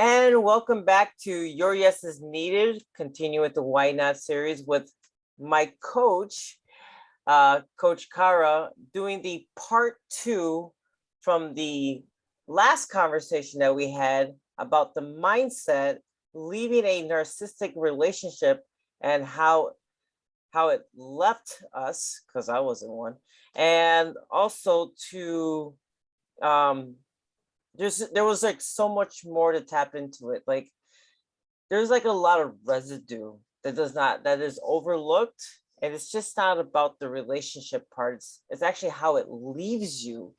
And welcome back to Your Yes is Needed. Continue with the Why Not series with my coach, Coach Cara, doing the part 2 from the last conversation that we had about the mindset, leaving a narcissistic relationship and how it left us, because I wasn't one, and also to there was like so much more to tap into it. Like there's like a lot of residue that is overlooked, and it's just not about the relationship parts. It's actually how it leaves you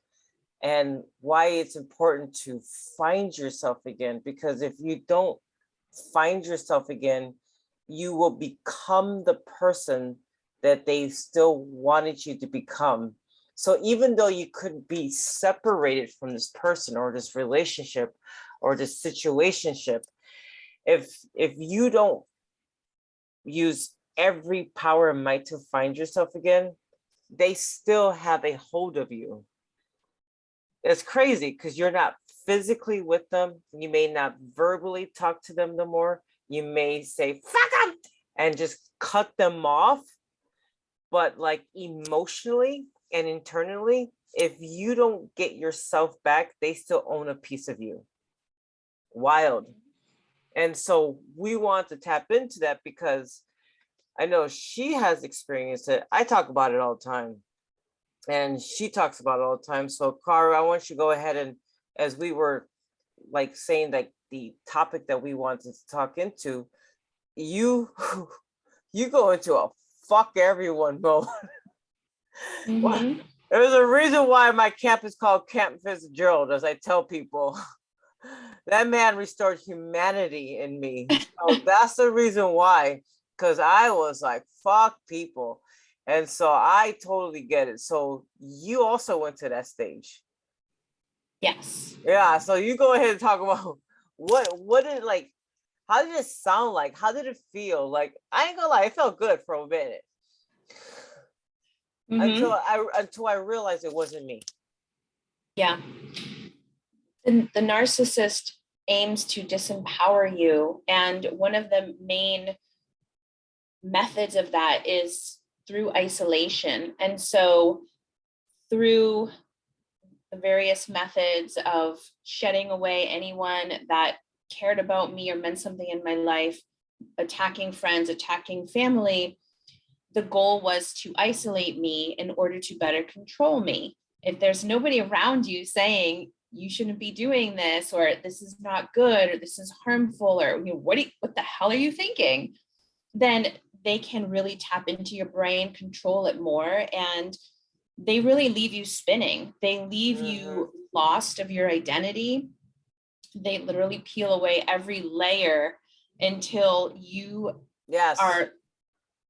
and why it's important to find yourself again, because if you don't find yourself again, you will become the person that they still wanted you to become. So even though you could be separated from this person or this relationship or this situationship, if you don't use every power and might to find yourself again, they still have a hold of you. It's crazy because you're not physically with them. You may not verbally talk to them no more. You may say, fuck them, and just cut them off. But like emotionally and internally, if you don't get yourself back, they still own a piece of you. Wild. And so we want to tap into that because I know she has experienced it. I talk about it all the time. And she talks about it all the time. So Cara, I want you to go ahead and, as we were like saying that the topic that we wanted to talk into, you go into a fuck everyone mode. Well, there's a reason why my camp is called Camp Fitzgerald, as I tell people. That man restored humanity in me. So that's the reason why, because I was like, fuck people. And so I totally get it. So you also went to that stage. Yes. Yeah. So you go ahead and talk about what did like, how did it sound like? How did it feel? Like, I ain't gonna lie, it felt good for a minute. Until I realized it wasn't me. Yeah. The narcissist aims to disempower you. And one of the main methods of that is through isolation. And so through the various methods of shedding away anyone that cared about me or meant something in my life, attacking friends, attacking family, the goal was to isolate me in order to better control me. If there's nobody around you saying you shouldn't be doing this, or this is not good, or this is harmful, or what the hell are you thinking? Then they can really tap into your brain, control it more, and they really leave you spinning. They leave you lost of your identity. They literally peel away every layer until you are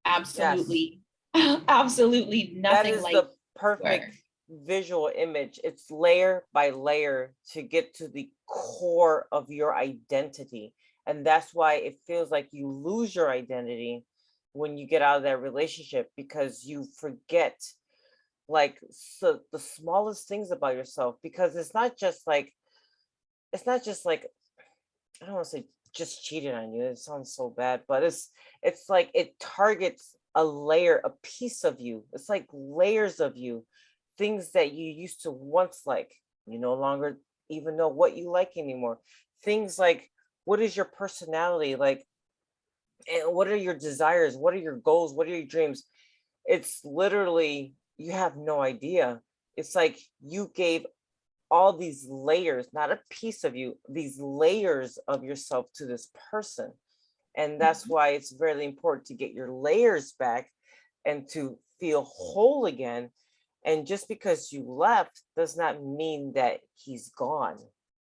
absolutely nothing. That is like the perfect visual image. It's layer by layer to get to the core of your identity. And that's why it feels like you lose your identity when you get out of that relationship, because you forget like the smallest things about yourself. Because it's not just like I don't want to say just cheated on you. It sounds so bad, but it's like it targets a layer, a piece of you. It's like layers of you, things that you used to once like. You no longer even know what you like anymore. Things like, what is your personality like? And what are your desires? What are your goals? What are your dreams? It's literally, you have no idea. It's like you gave all these layers, not a piece of you, these layers of yourself to this person. And that's why it's very important to get your layers back and to feel whole again. And just because you left does not mean that he's gone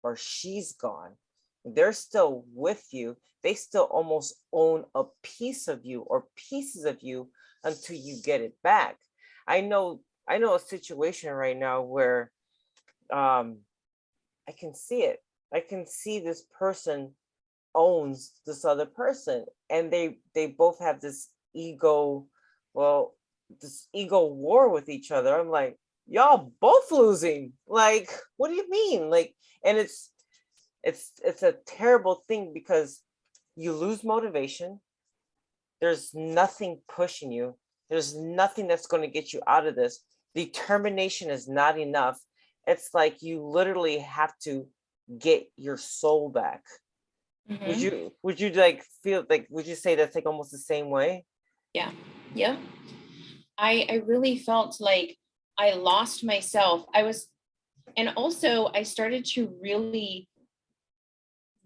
or she's gone. They're still with you. They still almost own a piece of you or pieces of you until you get it back. I know a situation right now where I can see it. I can see this person owns this other person, and they both have this ego war with each other. I'm like, y'all both losing. Like, what do you mean? Like, and it's it's a terrible thing because you lose motivation. There's nothing pushing you. There's nothing that's going to get you out of this. Determination is not enough. It's like you literally have to get your soul back. Would you like feel like, would you say that's like almost the same way? Yeah. Yeah. I really felt like I lost myself. And also I started to really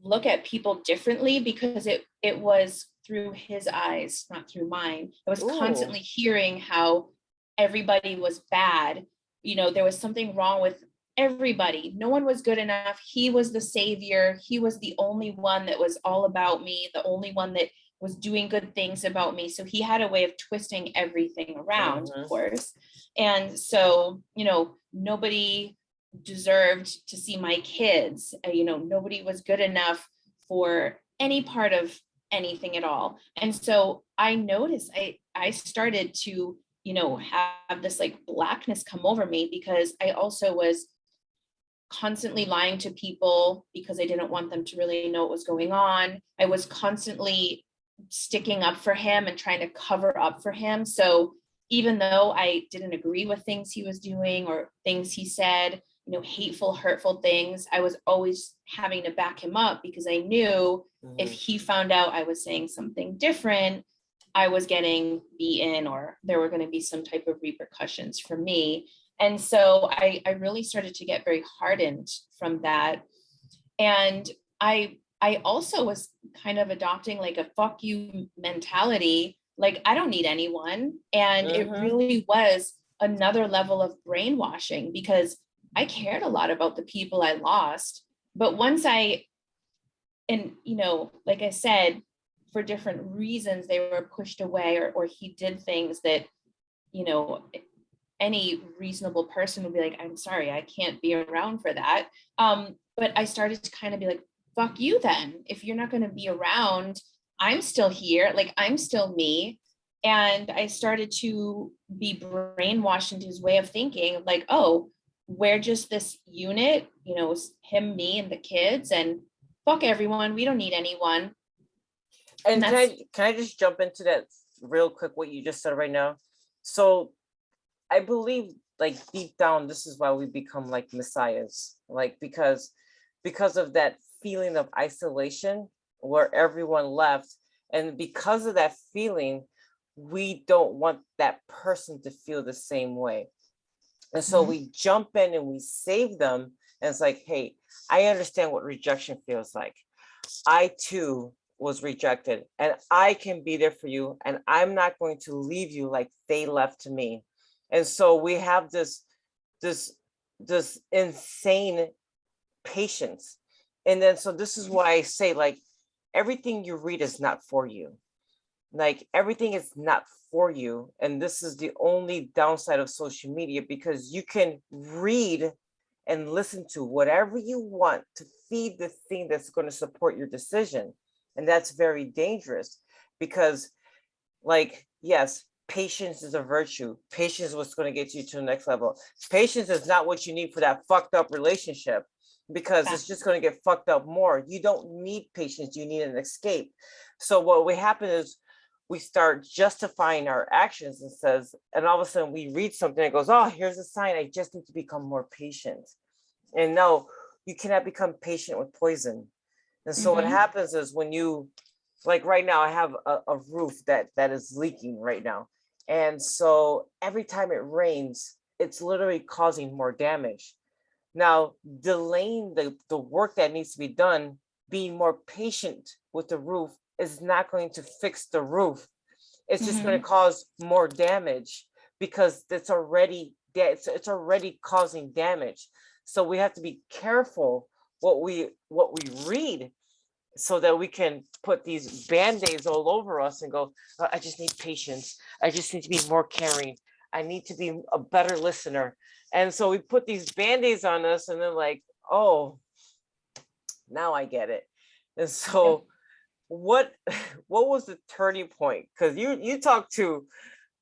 look at people differently because it was through his eyes, not through mine. I was constantly hearing how everybody was bad. There was something wrong with everybody. No one was good enough. He was the savior. He was the only one that was all about me, the only one that was doing good things about me. So he had a way of twisting everything around, of course. And so, nobody deserved to see my kids. Nobody was good enough for any part of anything at all. And so I noticed I started to, have this like blackness come over me because I also was constantly lying to people because I didn't want them to really know what was going on. I was constantly sticking up for him and trying to cover up for him. So even though I didn't agree with things he was doing or things he said, hateful, hurtful things, I was always having to back him up because I knew if he found out I was saying something different, I was getting beaten or there were going to be some type of repercussions for me. And so I really started to get very hardened from that. And I also was kind of adopting like a fuck you mentality. Like, I don't need anyone. And it really was another level of brainwashing because I cared a lot about the people I lost. But once like I said, for different reasons, they were pushed away or he did things that, any reasonable person would be like, I'm sorry, I can't be around for that. But I started to kind of be like, fuck you then. If you're not going to be around, I'm still here. Like, I'm still me. And I started to be brainwashed into his way of thinking of like, oh, we're just this unit, him, me, and the kids, and fuck everyone. We don't need anyone. And can I just jump into that real quick, what you just said right now? So I believe like deep down, this is why we become like messiahs, like because of that feeling of isolation where everyone left. And because of that feeling, we don't want that person to feel the same way. And so we jump in and we save them. And it's like, hey, I understand what rejection feels like. I too was rejected and I can be there for you. And I'm not going to leave you like they left me. And so we have this insane patience. And then, so this is why I say, like, everything you read is not for you. Like, everything is not for you. And this is the only downside of social media, because you can read and listen to whatever you want to feed the thing that's going to support your decision. And that's very dangerous because, like, yes, patience is a virtue. Patience is what's going to get you to the next level. Patience is not what you need for that fucked up relationship, because it's just going to get fucked up more. You don't need patience. You need an escape. So what will happen is we start justifying our actions and all of a sudden we read something that goes, oh, here's a sign. I just need to become more patient. And no, you cannot become patient with poison. And so what happens is when you, like right now, I have a roof that is leaking right now. And so every time it rains, it's literally causing more damage. Now, delaying the work that needs to be done, being more patient with the roof is not going to fix the roof. It's just going to cause more damage because it's already causing damage. So we have to be careful what we read, so that we can put these band-aids all over us and go, oh, I just need patience. I just need to be more caring. I need to be a better listener. And so we put these band-aids on us and then like, oh, now I get it. And so what was the turning point? Because you talk to,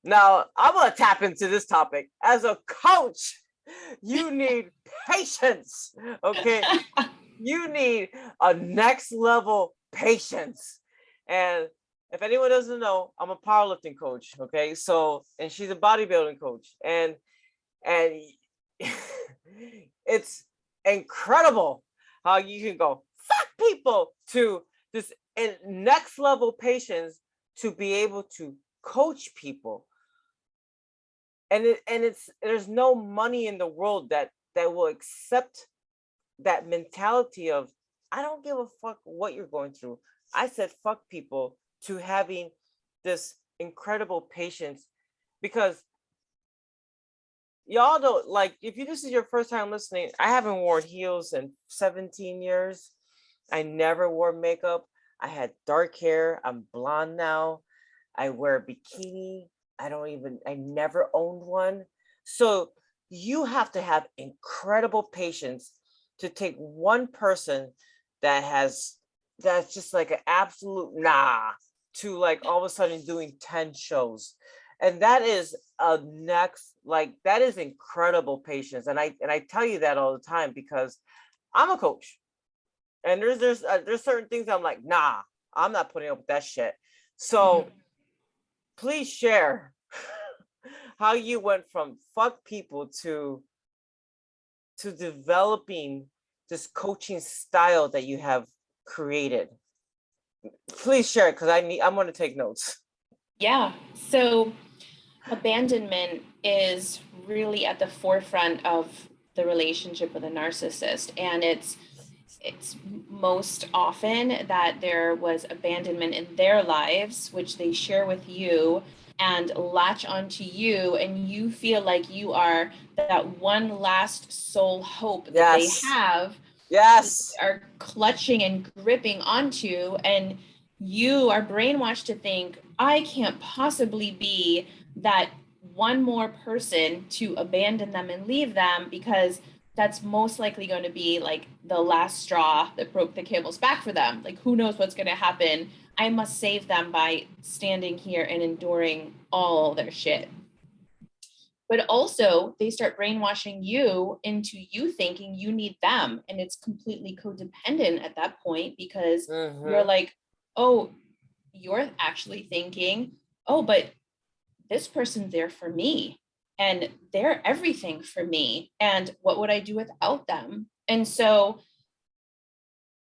now I'm going to tap into this topic. As a coach, you need patience. Okay. You need a next level patience. And if anyone doesn't know, I'm a powerlifting coach. Okay. So, and she's a bodybuilding coach. And it's incredible how you can go fuck people to this next level patience to be able to coach people. And it's there's no money in the world that will accept that mentality of I don't give a fuck what you're going through. I said fuck people to having this incredible patience because y'all don't like if this is your first time listening, I haven't worn heels in 17 years. I never wore makeup. I had dark hair. I'm blonde now. I wear a bikini. I never owned one. So you have to have incredible patience to take one person that's just like an absolute nah to like all of a sudden doing 10 shows. And that is a next, like that is incredible patience. And I tell you that all the time because I'm a coach. And there's certain things I'm like, nah, I'm not putting up with that shit. So please share how you went from fuck people to developing this coaching style that you have created. Please share it because I'm going to take notes. Yeah. So abandonment is really at the forefront of the relationship with a narcissist. And it's most often that there was abandonment in their lives, which they share with you and latch onto you, and you feel like you are that one last soul hope that they Yes. have, Yes. are clutching and gripping onto, and you are brainwashed to think, I can't possibly be that one more person to abandon them and leave them, because that's most likely going to be like the last straw that broke the camel's back for them. Like, who knows what's going to happen? I must save them by standing here and enduring all their shit. But also, they start brainwashing you into you thinking you need them. And it's completely codependent at that point because you're like, oh, you're actually thinking, oh, but this person's there for me and they're everything for me. And what would I do without them? And so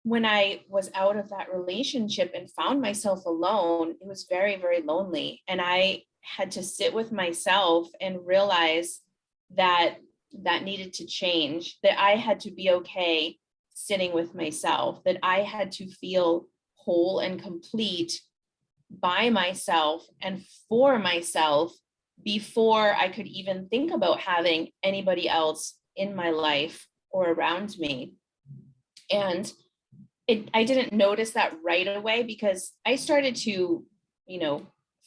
when I was out of that relationship and found myself alone, it was very, very lonely. And I had to sit with myself and realize that that needed to change, that I had to be okay sitting with myself, that I had to feel whole and complete by myself and for myself before I could even think about having anybody else in my life or around me. And I didn't notice that right away because I started to,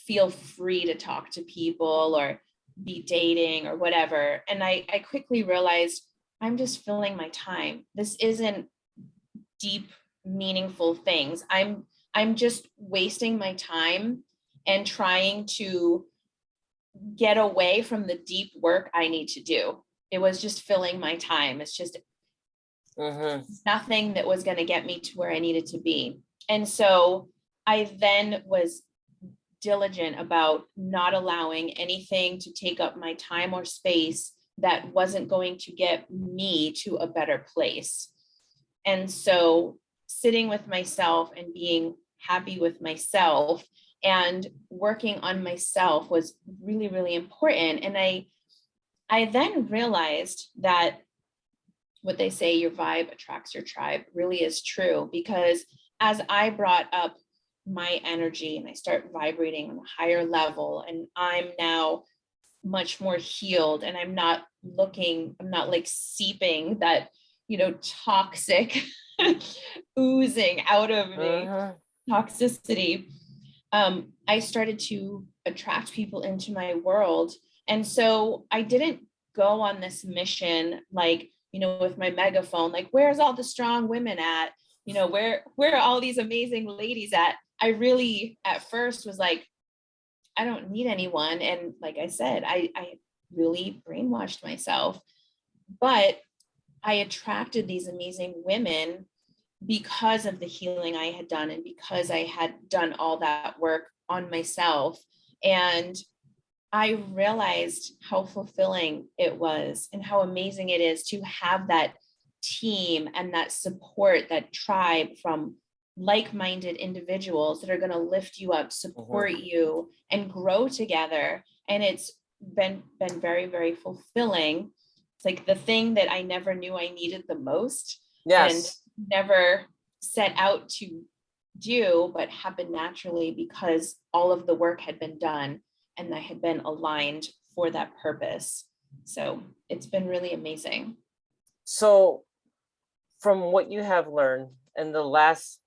feel free to talk to people or be dating or whatever. And I quickly realized I'm just filling my time. This isn't deep, meaningful things. I'm just wasting my time and trying to get away from the deep work I need to do. It was just filling my time. It's just nothing that was going to get me to where I needed to be. And so I then was diligent about not allowing anything to take up my time or space that wasn't going to get me to a better place. And so sitting with myself and being happy with myself and working on myself was really, really important. And I then realized that what they say, your vibe attracts your tribe, really is true, because as I brought up my energy and I start vibrating on a higher level, and I'm now much more healed, and I'm not like seeping that, toxic oozing out of me, toxicity. I started to attract people into my world. And so I didn't go on this mission, like, with my megaphone, like, where's all the strong women at? Where are all these amazing ladies at? I really, at first, was like, I don't need anyone. And like I said, I really brainwashed myself. But I attracted these amazing women because of the healing I had done and because I had done all that work on myself. And I realized how fulfilling it was and how amazing it is to have that team and that support, that tribe from like-minded individuals that are going to lift you up, support you, and grow together. And it's been very, very fulfilling. It's like the thing that I never knew I needed the most, and Yes. never set out to do, but happened naturally because all of the work had been done and I had been aligned for that purpose. So it's been really amazing. So from what you have learned in the last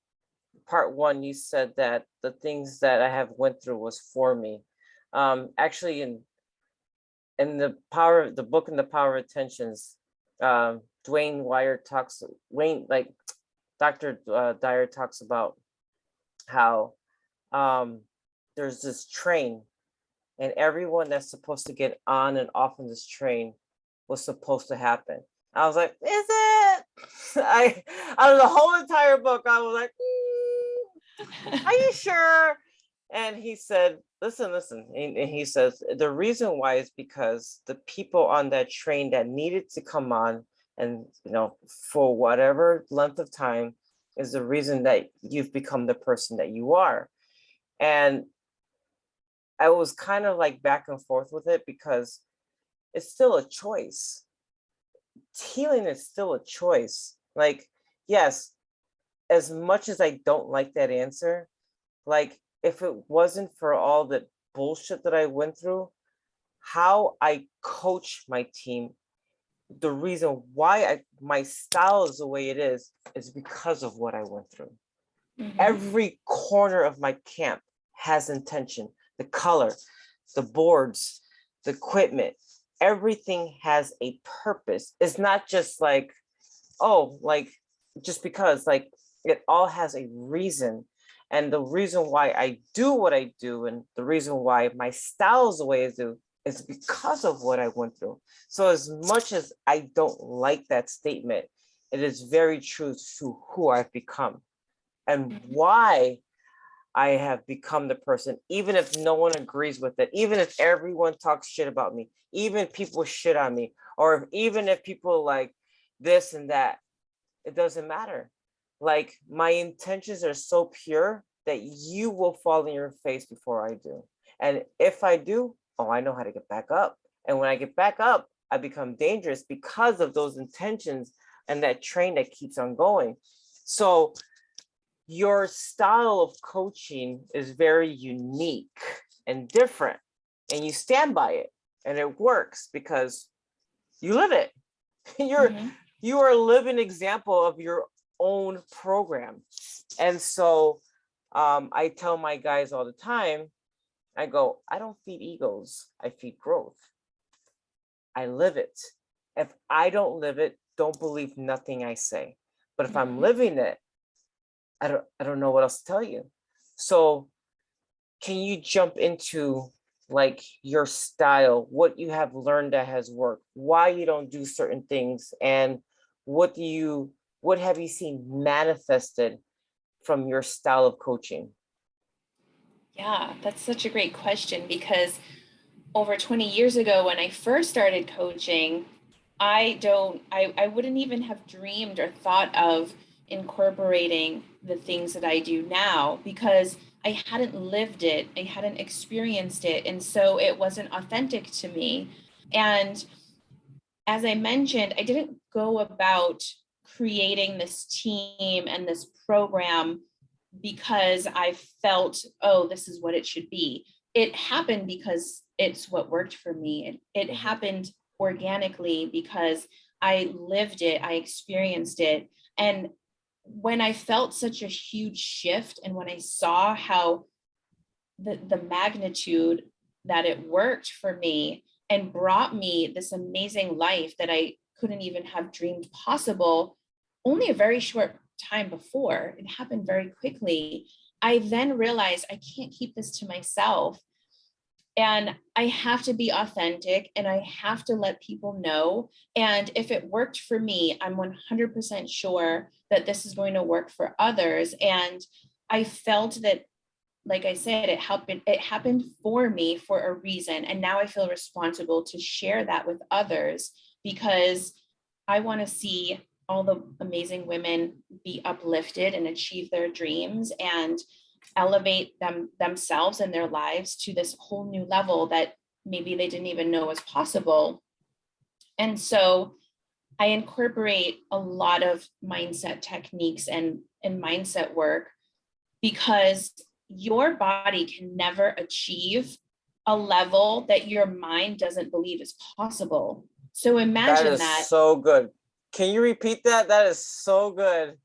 part one, you said that the things that I have went through was for me. Actually, in the power of the book and the power of attentions, Dwayne Wire talks, Wayne, like Dr. Dyer talks about how there's this train, and everyone that's supposed to get on and off of this train was supposed to happen. I was like, is it? I out of the whole entire book, I was like, are you sure? And he said, listen. And he says, the reason why is because the people on that train that needed to come on, and for whatever length of time, is the reason that you've become the person that you are. And I was kind of like back and forth with it because it's still a choice. Healing is still a choice. Like, yes, as much as I don't like that answer, like if it wasn't for all the bullshit that I went through, how I coach my team, the reason why my style is the way it is because of what I went through. Every corner of my camp has intention. The color, the boards, the equipment, everything has a purpose. It's not just like, oh, like just because, like it all has a reason. And the reason why I do what I do and the reason why my style is the way I do is because of what I went through. So as much as I don't like that statement, it is very true to who I've become and why I have become the person, even if no one agrees with it, even if everyone talks shit about me, even if people shit on me, or even if people like this and that, it doesn't matter. Like my intentions are so pure that you will fall in your face before I do. And if I do, oh, I know how to get back up. And when I get back up, I become dangerous because of those intentions and that train that keeps on going. So your style of coaching is very unique and different, and you stand by it, and it works because you live it. You are a living example of your own program. And so I tell my guys all the time, I go, I don't feed egos, I feed growth. I live it. If I don't live it, don't believe nothing I say. But if I'm living it, I don't know what else to tell you. So can you jump into like your style, what you have learned that has worked, why you don't do certain things, and what have you seen manifested from your style of coaching? Yeah, that's such a great question because over 20 years ago when I first started coaching, I wouldn't even have dreamed or thought of incorporating the things that I do now because I hadn't lived it, I hadn't experienced it, and so it wasn't authentic to me. And as I mentioned, I didn't go about creating this team and this program because I felt, oh, this is what it should be. It happened because it's what worked for me. It happened organically because I lived it, I experienced it. And when I felt such a huge shift and when I saw how the magnitude that it worked for me and brought me this amazing life that I couldn't even have dreamed possible only a very short time before, it happened very quickly. I then realized I can't keep this to myself. And I have to be authentic and I have to let people know. And if it worked for me, I'm 100% sure that this is going to work for others. And I felt that, like I said, it happened for me for a reason. And now I feel responsible to share that with others because I want to see all the amazing women be uplifted and achieve their dreams and elevate themselves and their lives to this whole new level that maybe they didn't even know was possible. And so I incorporate a lot of mindset techniques and mindset work because your body can never achieve a level that your mind doesn't believe is possible. So That imagine is that. so good. Can you repeat that? That is so good.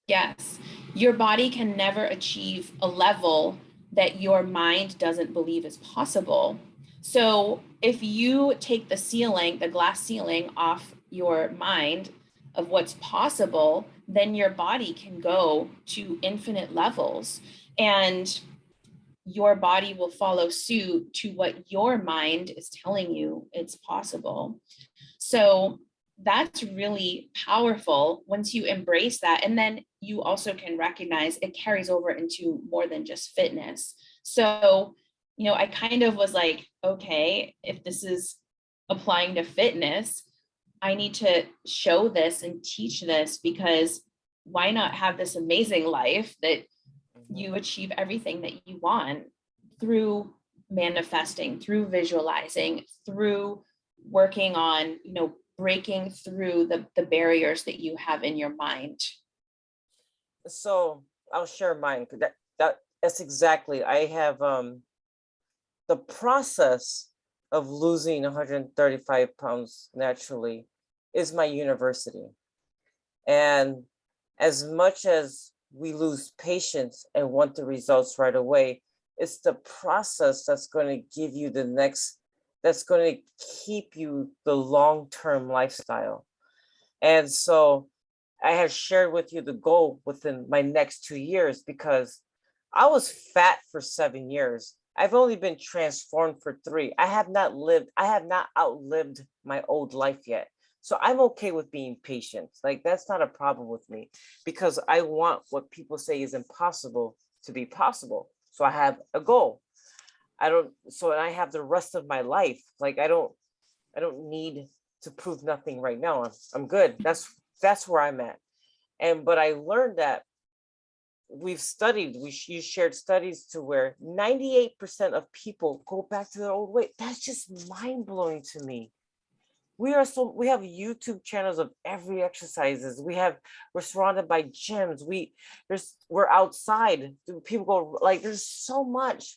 Yes, your body can never achieve a level that your mind doesn't believe is possible. So if you take the ceiling, the glass ceiling off your mind of what's possible, then your body can go to infinite levels and your body will follow suit to what your mind is telling you it's possible. So that's really powerful once you embrace that. And then you also can recognize it carries over into more than just fitness. So, I kind of was like, okay, if this is applying to fitness, I need to show this and teach this because why not have this amazing life that you achieve everything that you want through manifesting, through visualizing, through working on, breaking through the barriers that you have in your mind. So I'll share mine. That's exactly. I have the process of losing 135 pounds naturally is my university. And as much as we lose patience and want the results right away, it's the process that's going to give you that's going to keep you the long-term lifestyle. And so I have shared with you the goal within my next 2 years because I was fat for 7 years. I've only been transformed for 3. I have not outlived my old life yet. So I'm okay with being patient. Like, that's not a problem with me because I want what people say is impossible to be possible. So I have a goal. And I have the rest of my life. Like, I don't need to prove nothing right now. I'm good. That's where I'm at. But I learned that you shared studies to where 98% of people go back to their old way. That's just mind blowing to me. We have YouTube channels of every exercises. We're surrounded by gyms. We're outside. People go, like, there's so much.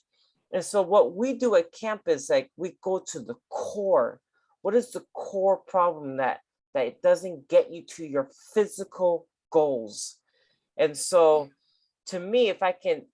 And so what we do at camp is, like, we go to the core. What is the core problem that it doesn't get you to your physical goals? And so, to me, if I can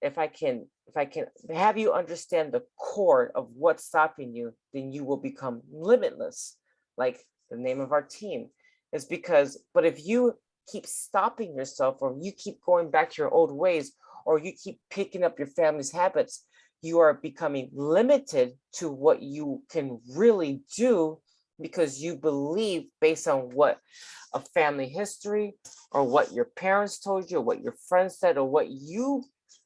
have you understand the core of what's stopping you, then you will become limitless. Like the name of our team is because, but if you keep stopping yourself, or you keep going back to your old ways, or you keep picking up your family's habits, you are becoming limited to what you can really do because you believe based on what a family history or what your parents told you or what your friends said or what you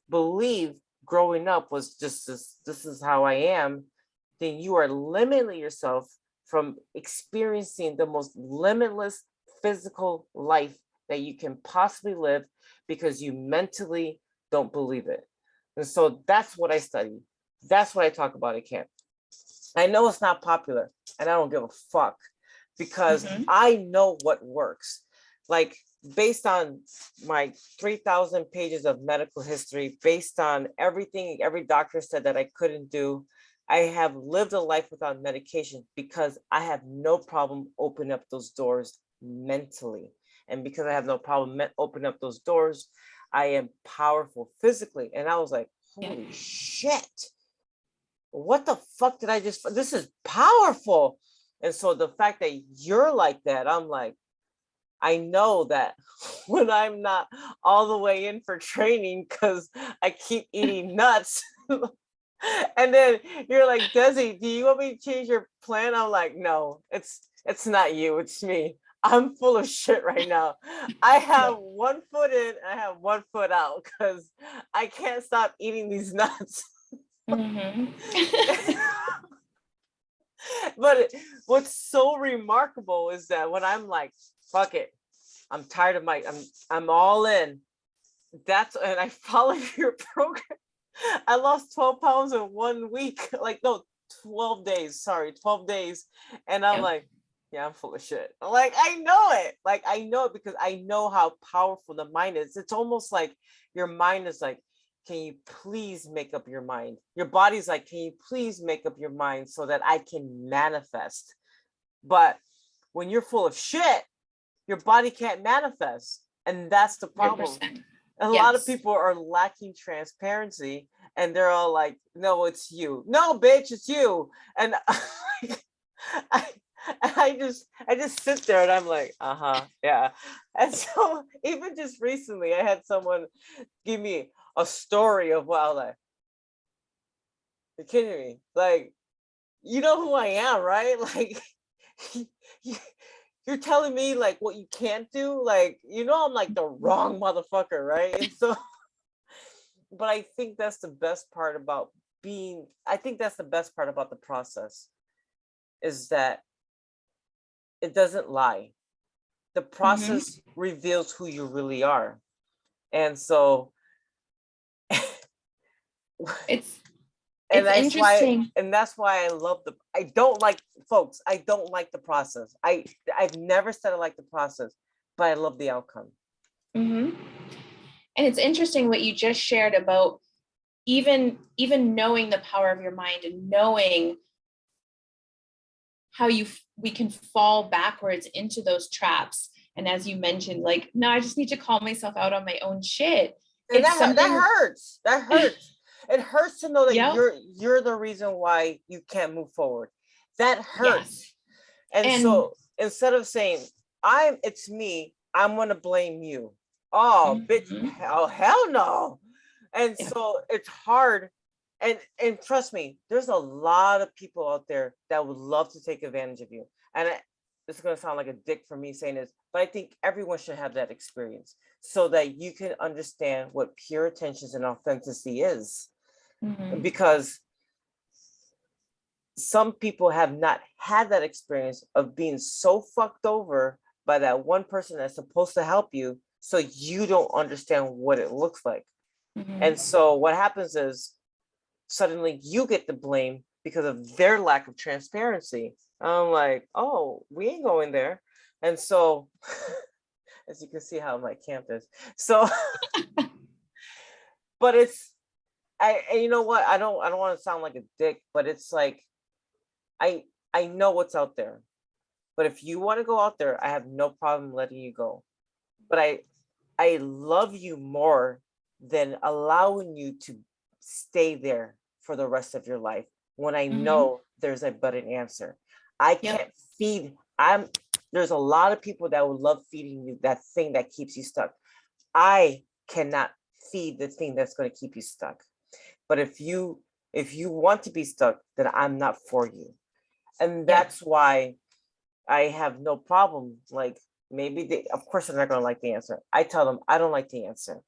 believe growing up was just this is how I am. Then you are limiting yourself from experiencing the most limitless physical life that you can possibly live because you mentally don't believe it. And so that's what I study. That's what I talk about at camp. I know it's not popular and I don't give a fuck because I know what works. Like, based on my 3,000 pages of medical history, based on everything every doctor said that I couldn't do, I have lived a life without medication because I have no problem opening up those doors mentally. And because I have no problem opening up those doors, I am powerful physically. And I was like, holy shit, what the fuck did I just, this is powerful. And so the fact that you're like that, I'm like, I know that when I'm not all the way in for training because I keep eating nuts, And then you're like, Desi, do you want me to change your plan? I'm like, no, it's not you, it's me. I'm full of shit right now. I have one foot in, I have one foot out because I can't stop eating these nuts. Mhm. But what's so remarkable is that when I'm like, fuck it, I'm tired of I'm all in. And I follow your program. I lost 12 pounds in 1 week. Like, no, 12 days. Sorry, 12 days. And I'm Yep. like, yeah, I'm full of shit. Like, I know it. Like, I know it because I know how powerful the mind is. It's almost like your mind is like, can you please make up your mind? Your body's like, can you please make up your mind so that I can manifest? But when you're full of shit, your body can't manifest. And that's the problem. 100%. A lot of Yes. people are lacking transparency and they're all like, no, it's you. No, bitch, it's you. And I, I just sit there and I'm like, yeah. And so even just recently, I had someone give me a story of, wow, like, you're kidding me. Like, you know who I am, right? Like, you're telling me like what you can't do. Like, I'm like the wrong motherfucker, right? And so, but I think that's the best part about I think that's the best part about the process is that it doesn't lie. The Mhm. process reveals who you really are. And so, It's and it's interesting. that's why I don't like, folks, I don't like the process. I've never said I like the process, but I love the outcome. Mhm. And it's interesting what you just shared about even knowing the power of your mind and knowing how we can fall backwards into those traps. And as you mentioned, like, no, I just need to call myself out on my own shit. And It's that something. hurts. That hurts. It hurts to know that Yep. you're the reason why you can't move forward. That Yes. hurts. And And so instead of saying it's me, I'm gonna blame you. Oh, bitch! mhm. Oh, hell no! And Yeah. so it's hard. And trust me, there's a lot of people out there that would love to take advantage of you. And it's gonna sound like a dick for me saying this, but I think everyone should have that experience so that you can understand what pure intentions and authenticity is. Mhm. Because some people have not had that experience of being so fucked over by that one person that's supposed to help you, so you don't understand what it looks like. Mhm. And so what happens is suddenly you get the blame because of their lack of transparency. I'm like, oh, we ain't going there. And so as you can see how my camp is. So but it's and you know what? I don't want to sound like a dick, but it's like I I know what's out there. But if you want to go out there, I have no problem letting you go. But I love you more than allowing you to stay there for the rest of your life when I Mhm. know there's a better answer. I Yep. can't feed I'm There's a lot of people that would love feeding you that thing that keeps you stuck. I cannot feed the thing that's going to keep you stuck. But if you want to be stuck, then I'm not for you. And Yep. that's why I have no problem. Like, maybe of course they're not gonna like the answer. I tell them I don't like the answer,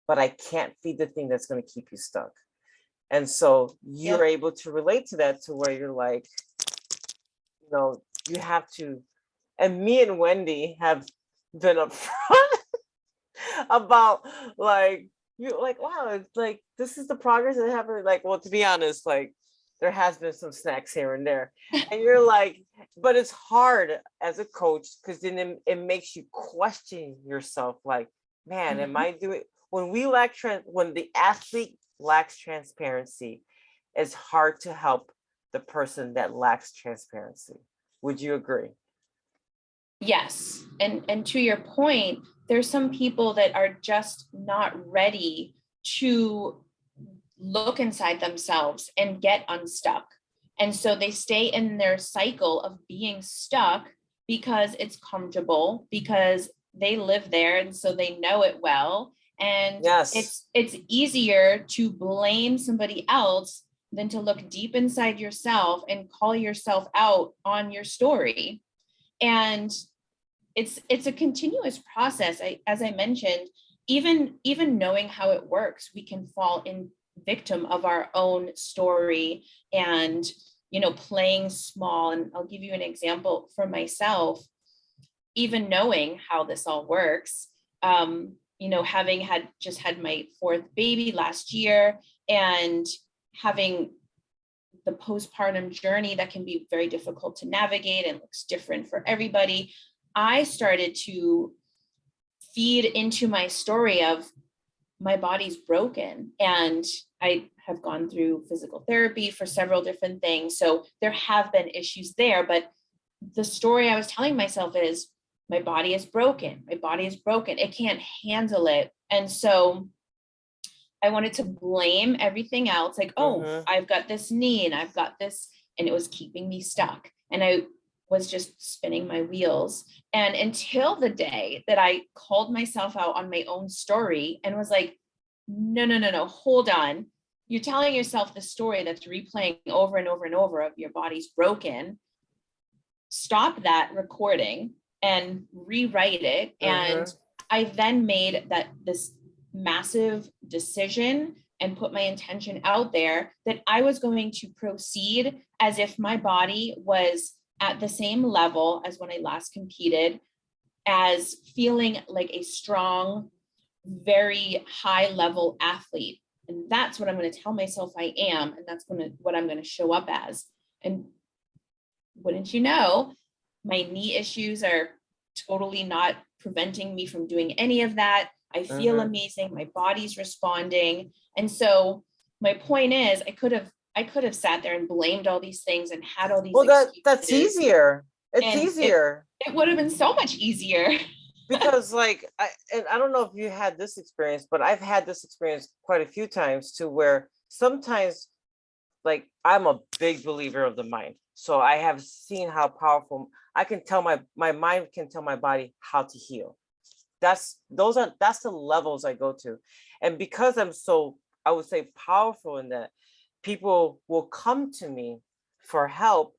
but I can't feed the thing that's gonna keep you stuck. And so you're Yep. able to relate to that to where you're like, you have to. And me and Wendy have been upfront about like you like, wow, it's like this is the progress that happened. Like, well, to be honest, like there has been some snacks here and there. And you're like, but it's hard as a coach because then it makes you question yourself, like, man, am Mhm. I doing when the athlete lacks transparency, it's hard to help the person that lacks transparency. Would you agree? Yes. And to your point, there's some people that are just not ready to look inside themselves and get unstuck. And so they stay in their cycle of being stuck because it's comfortable, because they live there and so they know it well. And Yes. it's easier to blame somebody else than to look deep inside yourself and call yourself out on your story. And it's a continuous process. As I mentioned, even knowing how it works, we can fall in victim of our own story and, playing small. And I'll give you an example for myself. Even knowing how this all works, having just had my fourth baby last year, and having the postpartum journey that can be very difficult to navigate and looks different for everybody, I started to feed into my story of my body's broken. And I have gone through physical therapy for several different things. So there have been issues there, but the story I was telling myself is my body is broken. My body is broken. It can't handle it. And so I wanted to blame everything else. Like, oh, I've got this knee and I've got this, and it was keeping me stuck. And I was just spinning my wheels. And until the day that I called myself out on my own story and was like, no, hold on. You're telling yourself the story that's replaying over and over and over of your body's broken. Stop that recording and rewrite it. And I then made this massive decision and put my intention out there that I was going to proceed as if my body was at the same level as when I last competed, as feeling like a strong, very high level athlete. And that's what I'm going to tell myself I am. And that's what I'm going to show up as. And wouldn't you know, my knee issues are totally not preventing me from doing any of that. I feel amazing. My body's responding. And so my point is, I could have sat there and blamed all these things and had all these that's easier. It's easier. It would have been so much easier. Because I don't know if you had this experience, but I've had this experience quite a few times too, where sometimes I'm a big believer of the mind. So I have seen how powerful I can tell my mind can tell my body how to heal. That's the levels I go to. And because I'm so, I would say, powerful in that, people will come to me for help,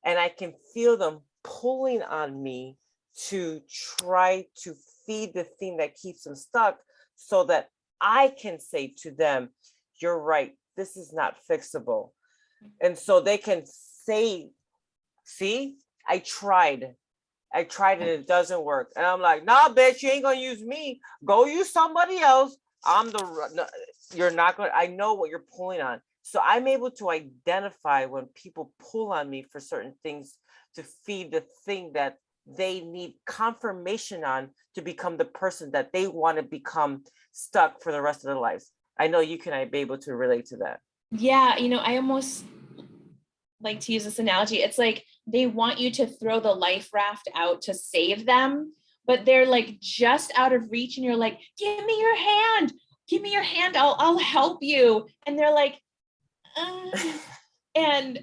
and I can feel them pulling on me to try to feed the thing that keeps them stuck, so that I can say to them, you're right, this is not fixable. And so they can say, see, I tried and it doesn't work. And I'm like, nah, bitch, you ain't gonna use me. Go use somebody else. You're not gonna, I know what you're pulling on. So I'm able to identify when people pull on me for certain things to feed the thing that they need confirmation on to become the person that they want to become stuck for the rest of their lives. I know you can be able to relate to that. Yeah, I almost like to use this analogy. It's like they want you to throw the life raft out to save them, but they're just out of reach, and you're like, give me your hand, I'll help you. And they're like, and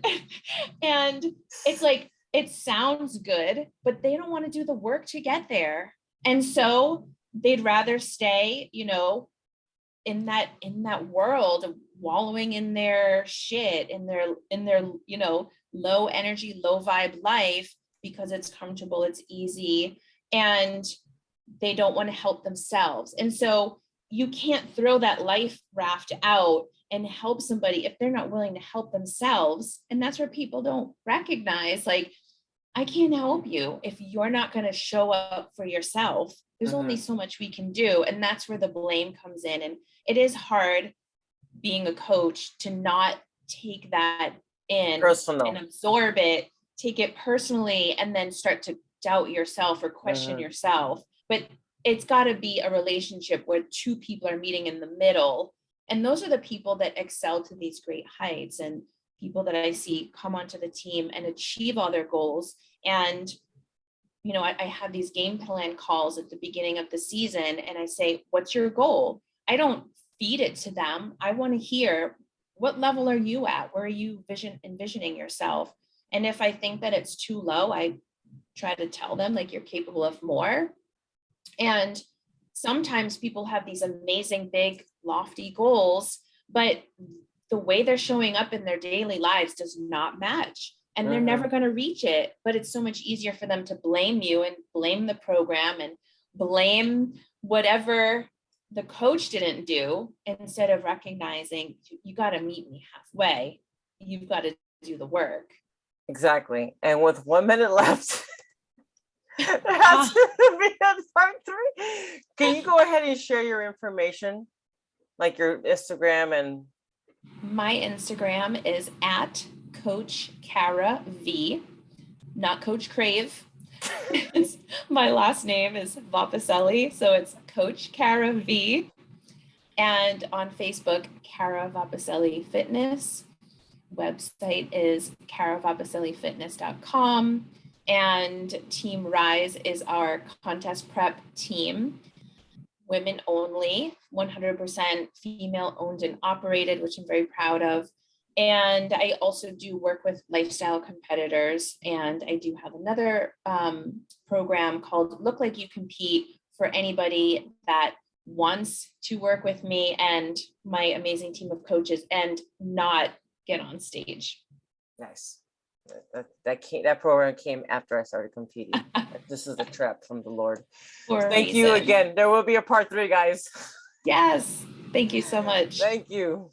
it's like, it sounds good, but they don't want to do the work to get there. And so they'd rather stay, in that world, wallowing in their shit, in their low energy, low vibe life, because it's comfortable, it's easy, and they don't want to help themselves. And so you can't throw that life raft out and help somebody if they're not willing to help themselves. And that's where people don't recognize, I can't help you if you're not going to show up for yourself. There's only so much we can do. And that's where the blame comes in. And it is hard being a coach to not take that in personal and absorb it, take it personally, and then start to doubt yourself or question yourself. But it's got to be a relationship where two people are meeting in the middle. And those are the people that excel to these great heights, and people that I see come onto the team and achieve all their goals. And I have these game plan calls at the beginning of the season, and I say, what's your goal? I don't feed it to them. I want to hear, what level are you at? Where are you envisioning yourself? And if I think that it's too low, I try to tell them, you're capable of more. And sometimes people have these amazing, big, lofty goals, but the way they're showing up in their daily lives does not match, and they're never going to reach it. But it's so much easier for them to blame you and blame the program and blame whatever the coach didn't do, instead of recognizing you got to meet me halfway. You've got to do the work. Exactly. And with 1 minute left, it has to be on part 3. Can you go ahead and share your information, like your Instagram? And my Instagram is at Coach Cara V, not Coach Crave. My last name is Vapacelli, so it's Coach Cara V. And on Facebook, Cara Vapacelli Fitness. Website is caravapacelifitness.com. And Team Rise is our contest prep team. Women only, 100% female owned and operated, which I'm very proud of. And I also do work with lifestyle competitors. And I do have another program called Look Like You Compete for anybody that wants to work with me and my amazing team of coaches and not get on stage. Nice. That program came after I started competing. This is a trap from the Lord. Thank you again. There will be a part 3, guys. Yes. Thank you so much. Thank you.